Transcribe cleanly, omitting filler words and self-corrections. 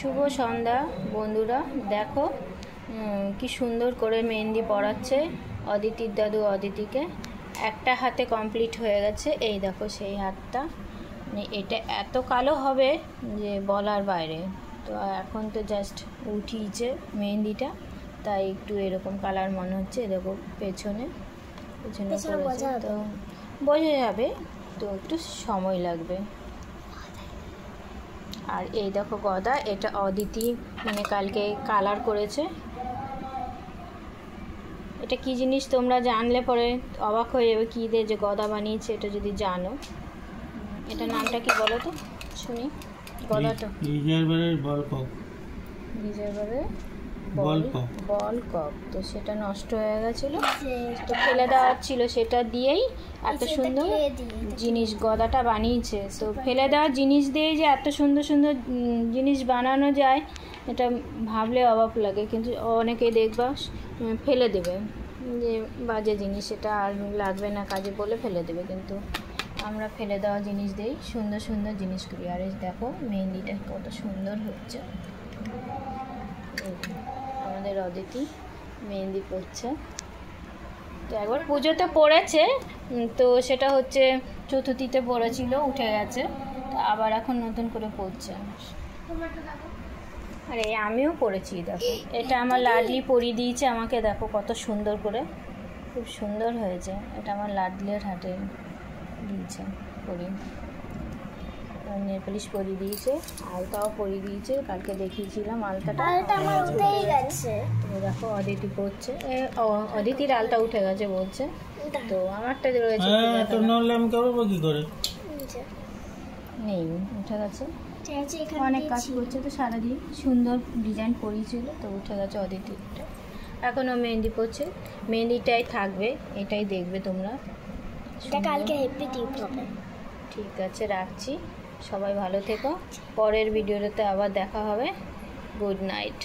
শুভ সন্ধ্যা বন্ধুরা, দেখো কি সুন্দর করে মেহেন্দি পড়াচ্ছে অদিতির দাদু অদিতিকে। একটা হাতে কমপ্লিট হয়ে গেছে, এই দেখো সেই হাতটা, মানে এটা এত কালো হবে যে বলার বাইরে। তো এখন তো জাস্ট উঠিয়েছে মেহেন্দিটা, তাই একটু এরকম কালার মনে হচ্ছে। দেখো পেছনে পড়েছে, তো বোঝা যাবে, তো একটু সময় লাগবে। আর এই দেখো গদা, এটা অদিতি মানে কালকে কালার করেছে। এটা কি জিনিস তোমরা জানলে পরে অবাক হয়ে যাবে, কী দিয়ে যে গদা বানিয়েছে এটা যদি জানো। এটা নামটা কি বলো তো শুনি। গদাটা রিজার্ভারের বল কক, তো সেটা নষ্ট হয়ে গেছিলো, তো ফেলে দেওয়ার ছিল, সেটা দিয়েই এত সুন্দর জিনিস গদাটা বানিয়েছে। তো ফেলে দেওয়ার জিনিস দিয়েই যে এত সুন্দর সুন্দর জিনিস বানানো যায়, এটা ভাবলে অবাক লাগে। কিন্তু অনেকেই দেখবা ফেলে দেবে, যে বাজে জিনিস, এটা আর লাগবে না কাজে বলে ফেলে দেবে। কিন্তু আমরা ফেলে দেওয়া জিনিস দিই সুন্দর সুন্দর জিনিস করি। আর এই দেখো মেহেন্দিটা কত সুন্দর হচ্ছে। আমাদের অদিতি মেহেন্দি পড়ছে, তো একবার পুজোতে পড়েছে, তো সেটা হচ্ছে চতুর্থীতে পড়েছিল, উঠে গেছে, তো আবার এখন নতুন করে পড়ছে। আরে আমিও পড়েছি, দেখো এটা আমার লাডলি পরিয়ে দিয়েছে আমাকে, দেখো কত সুন্দর করে, খুব সুন্দর হয়েছে। এটা আমার লাডলির হাতে দিয়েছে পরি, নেল পলিশ পরিয়ে দিয়েছে, আলতাও পরিয়ে দিয়েছে, কালকে দেখিয়েছিলাম আলতাটা। দেখো অদিতি পড়ছে, অদিতির আলতা উঠে গেছে বলছে, তো আমারটা রয়েছে নেই, উঠে গেছে। অনেক কাজ করছে তো সারাদিন, সুন্দর ডিজাইন পরিয়েছিল, তো উঠে গেছে অদিতিরটা। এখনও মেহেন্দি পড়ছে, মেহেন্দিটাই থাকবে, এটাই দেখবে তোমরা। কালকে হেপি টিপ হবে। ঠিক আছে, রাখছি, সবাই ভালো থেকো, পরের ভিডিওতে আবার দেখা হবে। Good night.